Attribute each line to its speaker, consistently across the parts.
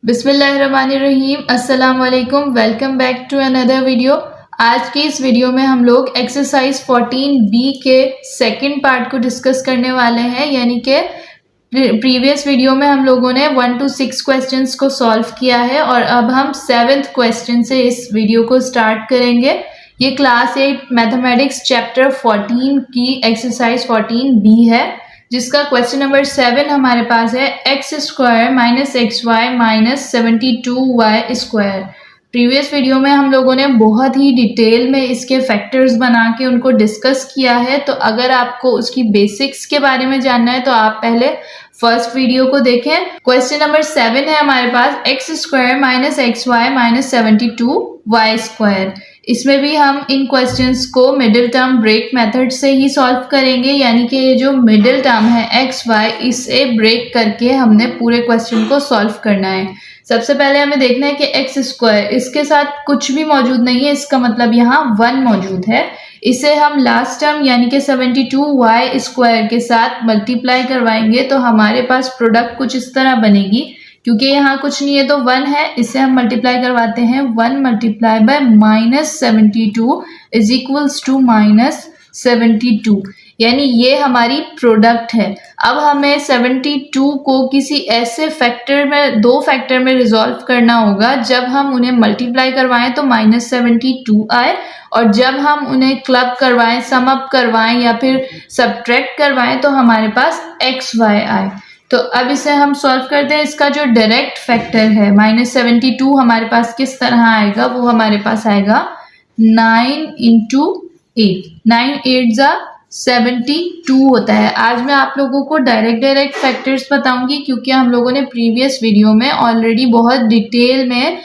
Speaker 1: बिस्मिल्लाहिर्रहमानिर्रहीम। अस्सलाम वालेकुम। Welcome back to another video. आज की इस वीडियो में हम लोग एक्सरसाइज 14B के सेकंड पार्ट को डिस्कस करने वाले हैं। यानी कि प्रीवियस वीडियो में हम लोगों ने 1 to 6 क्वेश्चंस को सॉल्व किया है और अब हम 7th क्वेश्चन से इस वीडियो को स्टार्ट करेंगे। ये क्लास 8 मैथमेटिक्स चैप्टर 14 की एक्सरसाइज 14B है, जिसका क्वेश्चन नंबर 7 हमारे पास है x² - xy - 72y²। Previous video में हम लोगों ने बहुत ही डिटेल में इसके फैक्टर्स बना के उनको डिस्कस किया है, तो अगर आपको उसकी बेसिक्स के बारे में जानना है तो आप पहले फर्स्ट वीडियो को देखें। क्वेश्चन नंबर 7 है हमारे पास x² - xy - 72y²। इसमें भी हम इन क्वेश्चंस को मिडिल टर्म ब्रेक मेथड से ही सॉल्व करेंगे, यानी कि ये जो मिडिल टर्म है एक्स वाई, इसे ब्रेक करके हमने पूरे क्वेश्चन को सॉल्व करना है। सबसे पहले हमें देखना है कि x², इसके साथ कुछ भी मौजूद नहीं है, इसका मतलब यहाँ 1 मौजूद है। इसे हम लास्ट टर्म यानी कि 72y² के साथ मल्टीप्लाई करवाएंगे तो हमारे पास प्रोडक्ट कुछ इस तरह बनेगी। क्योंकि यहाँ कुछ नहीं है तो 1 है, इसे हम मल्टीप्लाई करवाते हैं। 1 multiply by -72 is equals to -72, यानी ये हमारी प्रोडक्ट है। अब हमें 72 को किसी ऐसे फैक्टर में, दो फैक्टर में रिजॉल्व करना होगा जब हम उन्हें मल्टीप्लाई करवाएं तो -72 आए, और जब हम उन्हें क्लब करवाएं, सम अप करवाएं या फिर सब्ट्रैक्ट करवाएं तो हमारे पास xy आए। तो अब इसे हम सॉल्व करते हैं। इसका जो डायरेक्ट फैक्टर है -72 हमारे पास किस तरह आएगा, वो हमारे पास आएगा 9 × 8। 9 8 72 होता है। आज मैं आप लोगों को डायरेक्ट फैक्टर्स बताऊंगी, क्योंकि हम लोगों ने प्रीवियस वीडियो में ऑलरेडी बहुत डिटेल में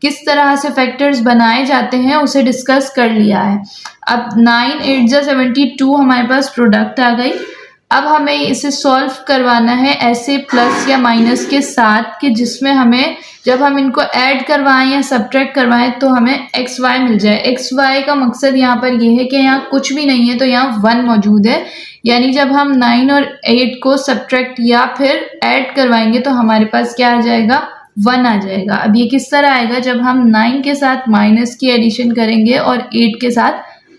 Speaker 1: किस तरह से फैक्टर्स बनाए जाते हैं उसे डिस्कस कर लिया है। अब 9 8 72 हमारे पास प्रोडक्ट आ गई। अब हमें इसे सॉल्व करवाना है ऐसे प्लस या माइनस के साथ, कि जिसमें हमें जब हम इनको ऐड करवाएं या सब्ट्रैक्ट करवाएं तो हमें xy मिल जाए। xy का मकसद यहाँ पर यह है कि यहाँ कुछ भी नहीं है तो यहाँ 1 मौजूद है, यानी जब हम 9 और 8 को सब्ट्रैक्ट या फिर ऐड करवाएंगे तो हमारे पास क्या आ जाएगा, 1 आ जाएगा। अब ये किस तरह आएगा, जब हम 9 के साथ माइनस की एडिशन करेंगे और 8 के साथ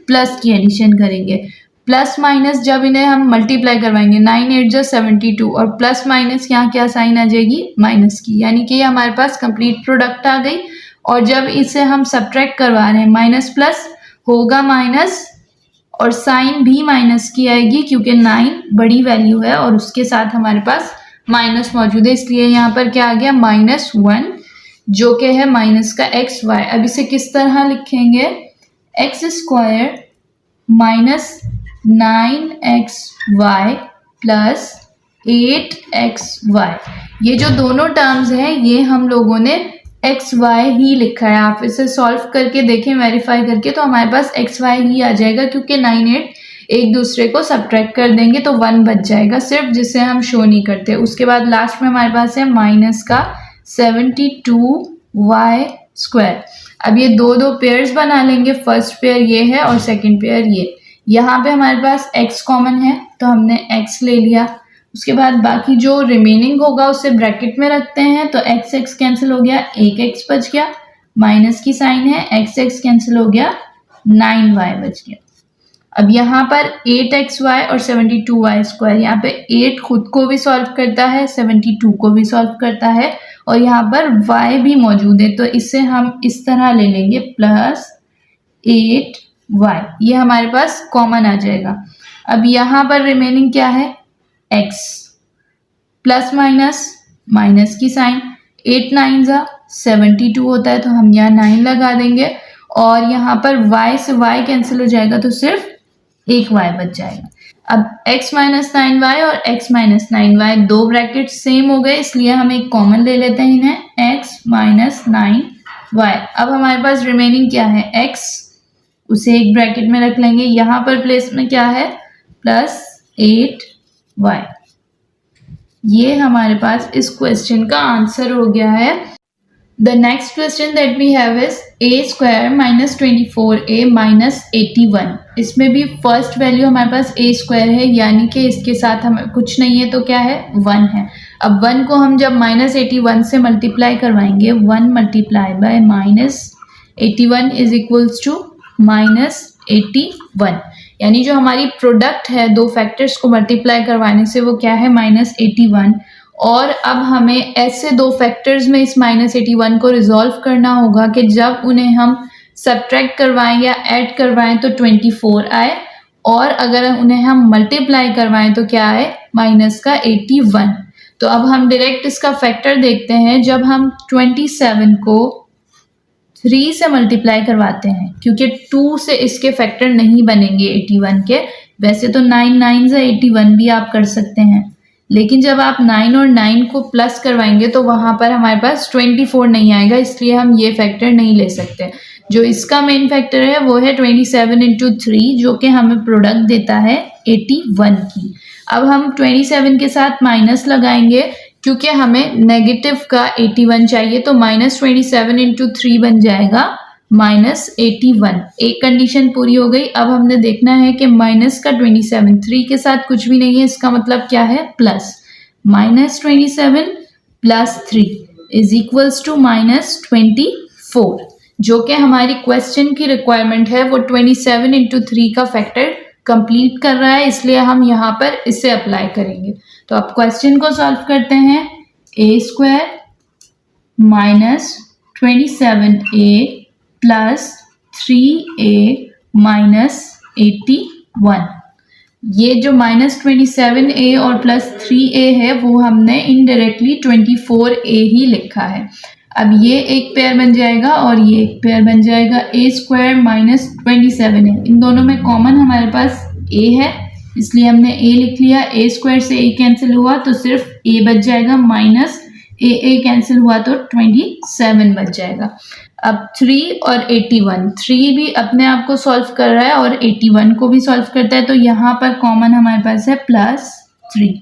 Speaker 1: प्लस की एडिशन करेंगे। प्लस माइनस जब इन्हें हम मल्टीप्लाई करवाएंगे, 9 8 72, और प्लस माइनस यहाँ क्या साइन आ जाएगी, माइनस की, यानी कि ये हमारे पास कंप्लीट प्रोडक्ट आ गई। और जब इसे हम सब्ट्रैक्ट करवा रहे हैं, माइनस प्लस होगा माइनस, और साइन भी माइनस की आएगी क्योंकि 9 बड़ी वैल्यू है और उसके साथ हमारे पास माइनस मौजूद है, इसलिए यहाँ पर क्या आ गया, -1, जो कि है माइनस का xy। अब इसे किस तरह लिखेंगे, x² - 9xy + 8xy। ये जो दोनों टर्म्स हैं ये हम लोगों ने xy ही लिखा है। आप इसे सॉल्व करके देखें, वेरीफाई करके, तो हमारे पास xy ही आ जाएगा, क्योंकि 9 8 एक दूसरे को सब्ट्रैक्ट कर देंगे तो 1 बच जाएगा सिर्फ, जिसे हम शो नहीं करते। उसके बाद लास्ट में हमारे पास है माइनस का 72y²। अब ये दो पेयर्स बना लेंगे, फर्स्ट पेयर ये है और सेकंड पेयर ये। यहाँ पे हमारे पास x कॉमन है तो हमने x ले लिया। उसके बाद बाकी जो रिमेनिंग होगा उसे ब्रैकेट में रखते हैं, तो x कैंसिल हो गया, 1x बच गया, माइनस की साइन है, x कैंसिल हो गया, 9y बच गया। अब यहाँ पर 8xy और 72y², यहाँ पे 8 खुद को भी सॉल्व करता है, 72 को भी सॉल्व करता है, और यहाँ पर y भी मौजूद है, तो इसे हम इस तरह ले लेंगे, +8y, ये हमारे पास कॉमन आ जाएगा। अब यहाँ पर रिमेनिंग क्या है, x, प्लस माइनस, माइनस की साइन, 8 9 72 होता है तो हम यहाँ 9 लगा देंगे, और यहाँ पर y से y कैंसिल हो जाएगा तो सिर्फ एक y बच जाएगा। अब x - 9y और x - 9y दो ब्रैकेट सेम हो गए, इसलिए हम एक कॉमन ले लेते हैं इन्हें, x - 9y। अब हमारे पास रिमेनिंग क्या है, x, उसे एक ब्रैकेट में रख लेंगे। यहाँ पर प्लेस में क्या है, +8y। ये हमारे पास इस क्वेश्चन का आंसर हो गया है। The next question that we have is a² - 24a - 81। इसमें भी फर्स्ट वैल्यू हमारे पास a² है, यानी कि इसके साथ हमें कुछ नहीं है तो क्या है, 1 है। अब 1 को हम जब -81 से मल्टीप्लाई करवाएंगे, 1 multiply by -81 is equals to -81, यानी जो हमारी प्रोडक्ट है दो फैक्टर्स को मल्टीप्लाई करवाने से वो क्या है -81। और अब हमें ऐसे दो फैक्टर्स में इस -81 को रिजॉल्व करना होगा कि जब उन्हें हम सब्ट्रैक्ट करवाएं या ऐड करवाएं तो 24 आए, और अगर उन्हें हम मल्टीप्लाई करवाएं तो क्या आए -81। तो अब हम डायरेक्ट इसका फैक्टर देखते हैं। जब हम 27 को 3 से मल्टीप्लाई करवाते हैं, क्योंकि 2 से इसके फैक्टर नहीं बनेंगे 81 के, वैसे तो 9 9 से 81 भी आप कर सकते हैं, लेकिन जब आप 9 और 9 को प्लस करवाएंगे तो वहां पर हमारे पास 24 नहीं आएगा, इसलिए हम ये फैक्टर नहीं ले सकते। जो इसका मेन फैक्टर है वो है 27 इंटू 3, जो कि हमें प्रोडक्ट देता है 81 की। अब हम 27 के साथ माइनस लगाएंगे, क्योंकि हमें नेगेटिव का 81 चाहिए, तो -27 इंटू 3 बन जाएगा -81। एक कंडीशन पूरी हो गई। अब हमने देखना है कि माइनस का 27 3 के साथ कुछ भी नहीं है, इसका मतलब क्या है plus. -27 plus 3 is equals to -24, जो कि हमारी क्वेश्चन की रिक्वायरमेंट है वो 27 इंटू 3 का फैक्टर कंप्लीट कर रहा है, इसलिए हम यहाँ पर इसे अप्लाई करेंगे। तो अब क्वेश्चन को सॉल्व करते हैं। a² - 27a plus 3a minus 81। ये जो -27a और प्लस 3a है वो हमने इनडायरेक्टली 24a ही लिखा है। अब ये एक पेयर बन जाएगा और ये एक पेयर बन जाएगा। a² माइनस 27 है, इन दोनों में कॉमन हमारे पास a है, इसलिए हमने a लिख लिया। a² से a कैंसिल हुआ तो सिर्फ a बच जाएगा, माइनस a कैंसिल हुआ तो 27 बच जाएगा। अब 3 और 81, 3 भी अपने आप को सॉल्व कर रहा है और 81 को भी सॉल्व करता है, तो यहाँ पर कॉमन हमारे पास है +3।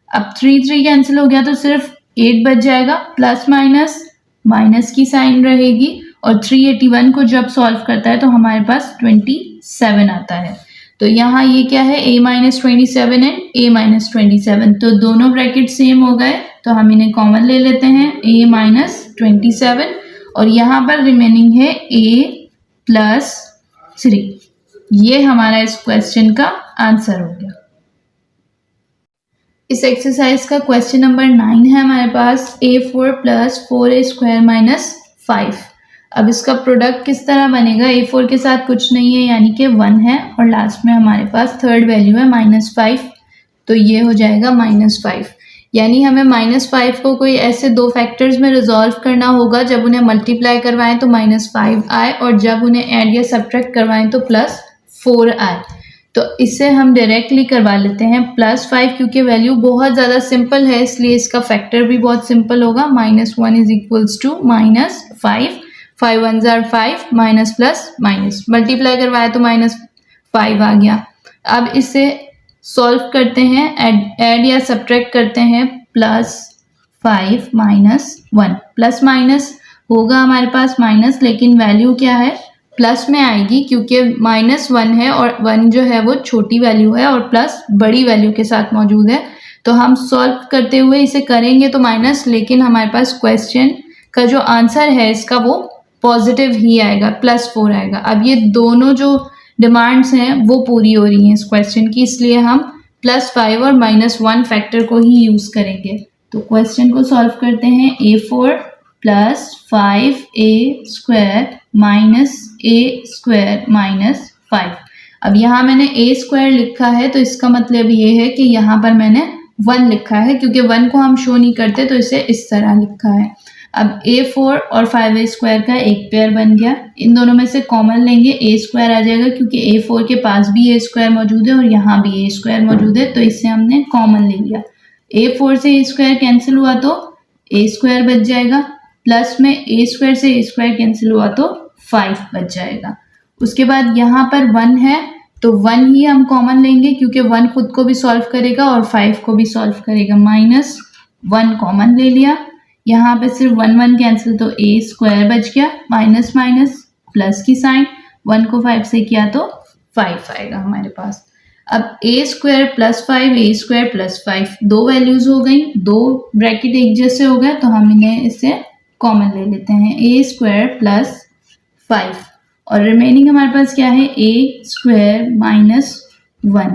Speaker 1: अब 3 कैंसिल हो गया तो सिर्फ 8 बच जाएगा, प्लस माइनस की साइन रहेगी, और 381 को जब सॉल्व करता है तो हमारे पास 27 आता है। तो यहाँ ये क्या है a - 27 एंड a - 27, तो दोनों ब्रैकेट सेम हो गए, तो हम इन्हें कॉमन ले लेते हैं a - 27, और यहाँ पर रिमेनिंग है a प्लस 3। ये हमारा इस क्वेश्चन का आंसर हो गया। इस एक्सरसाइज का क्वेश्चन नंबर 9 है हमारे पास a4 प्लस 4a² - 5। अब इसका प्रोडक्ट किस तरह बनेगा? a4 के साथ कुछ नहीं है यानी कि 1 है, और लास्ट में हमारे पास थर्ड वैल्यू है -5, तो ये हो जाएगा -5। यानी हमें -5 को कोई ऐसे दो फैक्टर्स में रिजॉल्व करना होगा जब उन्हें मल्टीप्लाई करवाएं तो -5 आए, और जब उन्हें ऐड या सब्ट्रैक्ट करवाएं तो +4 आए। तो इसे हम डायरेक्टली करवा लेते हैं +5, क्योंकि वैल्यू बहुत ज़्यादा सिंपल है, इसलिए इसका फैक्टर भी बहुत सिंपल होगा। -1 is equals to -5, 5 1s are 5, minus plus minus, multiply करवाया तो -5 आ गया। अब इसे सॉल्व करते हैं, ऐड या सब्ट्रैक्ट करते हैं, +5 - 1, प्लस माइनस होगा हमारे पास माइनस, लेकिन वैल्यू क्या है प्लस में आएगी, क्योंकि -1 है और 1 जो है वो छोटी वैल्यू है और प्लस बड़ी वैल्यू के साथ मौजूद है। तो हम सॉल्व करते हुए इसे करेंगे तो माइनस, लेकिन हमारे पास क्वेश्चन का जो आंसर है इसका वो पॉजिटिव ही आएगा, +4 आएगा। अब ये दोनों जो डिमांड्स हैं वो पूरी हो रही हैं इस क्वेश्चन की, इसलिए हम +5 और -1 फैक्टर को ही यूज़ करेंगे। तो क्वेश्चन को सॉल्व करते हैं। a4 plus 5a² - -a² - 5। अब यहाँ मैंने a² लिखा है, तो इसका मतलब ये है कि यहाँ पर मैंने 1 लिखा है, क्योंकि 1 को हम शो नहीं करते तो इसे इस तरह लिखा है। अब a4 और 5a² का एक पेयर बन गया, इन दोनों में से कॉमन लेंगे, a² आ जाएगा, क्योंकि a4 के पास भी a² मौजूद है और यहाँ भी a² मौजूद है, तो इससे हमने कॉमन ले लिया। a4 से a² कैंसिल हुआ तो a² बच जाएगा, प्लस में a² से a² कैंसिल हुआ तो 5 बच जाएगा। उसके बाद यहाँ पर 1 है, तो 1 ही हम कॉमन लेंगे, क्योंकि 1 खुद को भी सॉल्व करेगा और 5 को भी सॉल्व करेगा। -1 कॉमन ले लिया, यहाँ पे सिर्फ 1 1 कैंसिल, तो a² बच गया, माइनस प्लस की साइन, 1 को 5 से किया तो 5 आएगा हमारे पास। अब ए स्क्वायर प्लस 5 ए स्क्वायर प्लस 5 दो वैल्यूज हो गई, दो ब्रैकेट एक जैसे हो गए, तो हम इन्हें इससे कॉमन ले लेते हैं, ए स्क्वायर प्लस 5 और रिमेनिंग हमारे पास क्या है, ए स्क्वायर माइनस 1।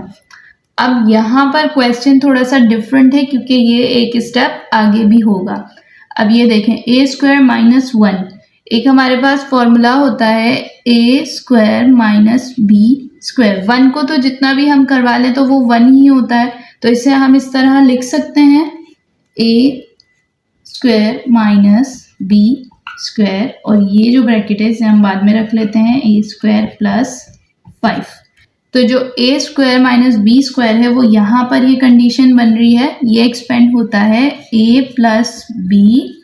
Speaker 1: अब यहाँ पर क्वेश्चन थोड़ा सा डिफरेंट है क्योंकि ये एक स्टेप आगे भी होगा। अब ये देखें, ए स्क्वायर माइनस 1, एक हमारे पास फॉर्मूला होता है ए स्क्वायर माइनस बी स्क्वायर। 1 को तो जितना भी हम करवा लें तो वो 1 ही होता है, तो इसे हम इस तरह लिख सकते हैं ए स्क्वायर माइनस बी स्क्वायर, और ये जो ब्रैकेट है इसे हम बाद में रख लेते हैं ए स्क्वायर प्लस 5। तो जो ए स्क्वायर माइनस बी स्क्वायर है वो यहाँ पर ये कंडीशन बन रही है, ये एक्सपेंड होता है ए प्लस बी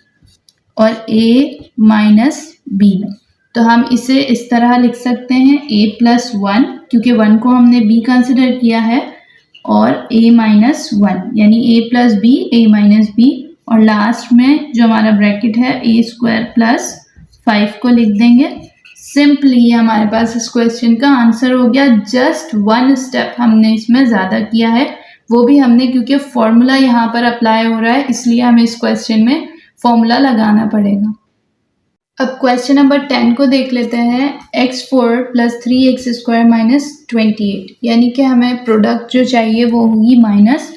Speaker 1: और ए माइनस बी में। तो हम इसे इस तरह लिख सकते हैं ए प्लस 1, क्योंकि 1 को हमने बी कंसिडर किया है, और ए माइनस 1 यानी ए plus B A minus B, और लास्ट में जो हमारा ब्रैकेट है ए स्क्वायर प्लस 5 को लिख देंगे। सिंपली ये हमारे पास इस क्वेश्चन का आंसर हो गया। जस्ट 1 स्टेप हमने इसमें ज़्यादा किया है, वो भी हमने क्योंकि फॉर्मूला यहाँ पर अप्लाई हो रहा है इसलिए हमें इस क्वेश्चन में फॉर्मूला लगाना पड़ेगा। अब क्वेश्चन नंबर 10 को देख लेते हैं। x4 plus 3x square minus 28, यानी कि हमें प्रोडक्ट जो चाहिए वो होगी माइनस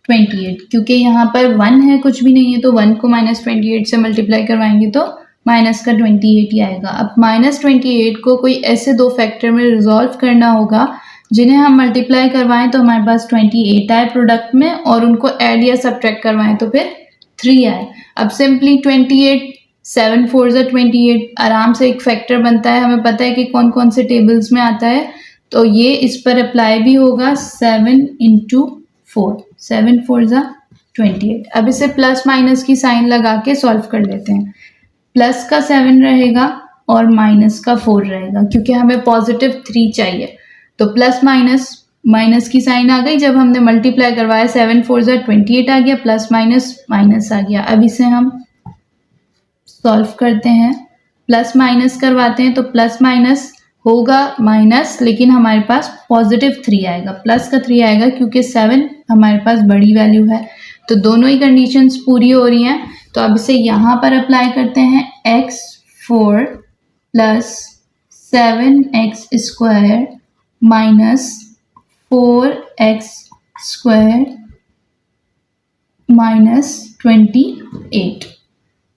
Speaker 1: 28, क्योंकि यहाँ पर 1 है कुछ भी नहीं है, तो 1 को माइनस 28 से मल्टीप्लाई करवाएंगे तो माइनस का 28 ही आएगा। अब माइनस 28 को कोई ऐसे दो फैक्टर में रिजॉल्व करना होगा जिन्हें हम मल्टीप्लाई करवाएं तो हमारे पास 28 आए प्रोडक्ट में, और उनको ऐड या सब्ट्रैक्ट करवाएं तो फिर 3 आए। अब सिंपली 28 7 4 28 आराम से एक फैक्टर बनता है, हमें पता है कि कौन कौन से टेबल्स में आता है, तो ये इस पर अप्लाई भी होगा। 7 इंटू 4, 7 4 28। अब इसे प्लस माइनस की साइन लगा के सॉल्व कर लेते हैं। प्लस का 7 रहेगा और माइनस का 4 रहेगा, क्योंकि हमें पॉजिटिव 3 चाहिए, तो प्लस माइनस माइनस की साइन आ गई। जब हमने मल्टीप्लाई करवाया 7 4 28 आ गया, प्लस माइनस माइनस आ गया। अब इसे हम सॉल्व करते हैं, प्लस माइनस करवाते हैं, तो प्लस माइनस होगा माइनस, लेकिन हमारे पास पॉजिटिव 3 आएगा, प्लस का 3 आएगा क्योंकि 7 हमारे पास बड़ी वैल्यू है। तो दोनों ही कंडीशंस पूरी हो रही हैं, तो अब इसे यहाँ पर अप्लाई करते हैं। x4 plus 7x square minus 4x square minus 28,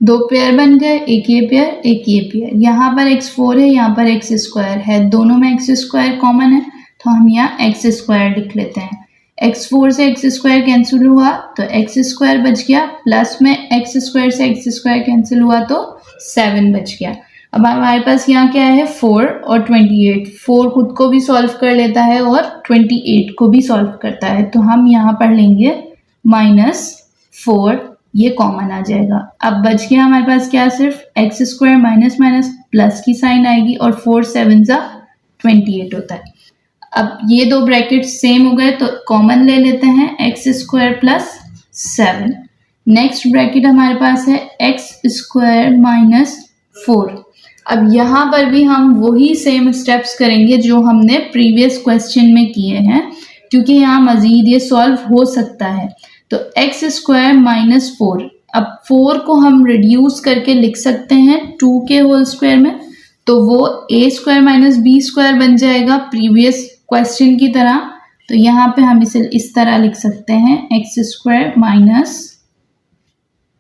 Speaker 1: दो पेयर बन गए, एक ये पेयर एक ये पेयर। यहाँ पर x4 है, यहाँ पर x स्क्वायर है, दोनों में x स्क्वायर कॉमन है, तो हम यहाँ x स्क्वायर लिख लेते हैं। x4 से x स्क्वायर कैंसिल हुआ तो x स्क्वायर बच गया, प्लस में x स्क्वायर से x स्क्वायर कैंसिल हुआ तो 7 बच गया। अब हमारे पास यहाँ क्या है, 4 और 28। 4 खुद को भी सॉल्व कर लेता है और 28 को भी सॉल्व करता है, तो हम यहाँ पर लेंगे -4, ये कॉमन आ जाएगा। अब बच गया हमारे पास क्या, सिर्फ x square minus minus plus की साइन आएगी, और 4 7 28 होता है। अब ये दो ब्रैकेट सेम हो गए तो कॉमन ले लेते हैं, x square plus 7। Next bracket हमारे पास है x स्क्वायर माइनस 4। अब यहाँ पर भी हम वही सेम स्टेप्स करेंगे जो हमने प्रीवियस क्वेश्चन में किए हैं, क्योंकि यहाँ मजीद ये सॉल्व हो सकता है। तो x स्क्वायर माइनस 4, अब 4 को हम रिड्यूस करके लिख सकते हैं 2 के होल स्क्वायर में, तो वो a square minus B square बन जाएगा प्रीवियस क्वेश्चन की तरह। तो यहाँ पे हम इसे इस तरह लिख सकते हैं, x स्क्वायर माइनस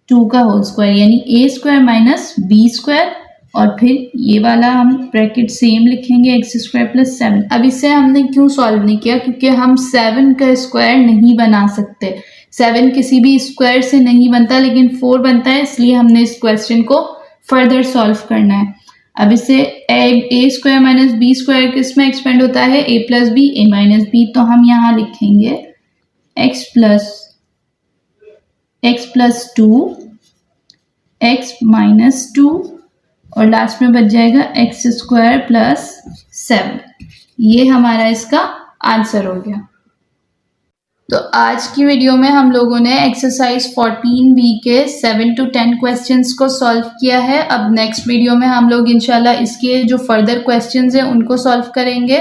Speaker 1: 2 का होल स्क्वायर यानी a square minus B square, और फिर ये वाला हम ब्रैकेट सेम लिखेंगे x स्क्वायर प्लस 7। अब इसे हमने क्यों सॉल्व नहीं किया, क्योंकि हम 7 का स्क्वायर नहीं बना सकते, 7 किसी भी स्क्वायर से नहीं बनता, लेकिन 4 बनता है, इसलिए हमने इस क्वेश्चन को फर्दर सॉल्व करना है। अब इसे A square minus B square किस में एक्सपेंड होता है, a plus B A minus B, तो हम यहाँ लिखेंगे x प्लस 2 x माइनस 2, और लास्ट में बच जाएगा x स्क्वायर प्लस 7। ये हमारा इसका आंसर हो गया। तो आज की वीडियो में हम लोगों ने एक्सरसाइज 14B के 7 to 10 क्वेश्चंस को सॉल्व किया है। अब नेक्स्ट वीडियो में हम लोग इंशाल्लाह इसके जो फर्दर क्वेश्चंस हैं उनको सॉल्व करेंगे।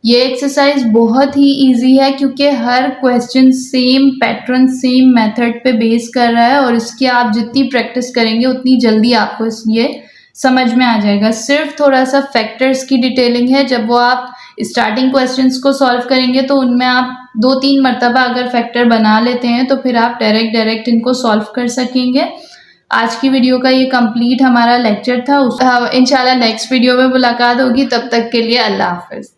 Speaker 1: ये एक्सरसाइज बहुत ही इजी है क्योंकि हर question same pattern same method पे बेस कर रहा है और इसकी आप जितनी प्रैक्टिस करेंगे उतनी जल्दी आपको ये समझ में आ जाएगा। सिर्फ थोड़ा सा फैक्टर्स की डिटेलिंग है। जब वो आप स्टार्टिंग क्वेश्चंस को सॉल्व करेंगे तो उनमें आप 2-3 मरतबा अगर फैक्टर बना लेते हैं तो फिर आप डायरेक्ट इनको सॉल्व कर सकेंगे। आज की वीडियो का ये कंप्लीट हमारा लेक्चर था। इंशाल्लाह नेक्स्ट वीडियो में मुलाकात होगी, तब तक के लिए अल्लाह हाफिज।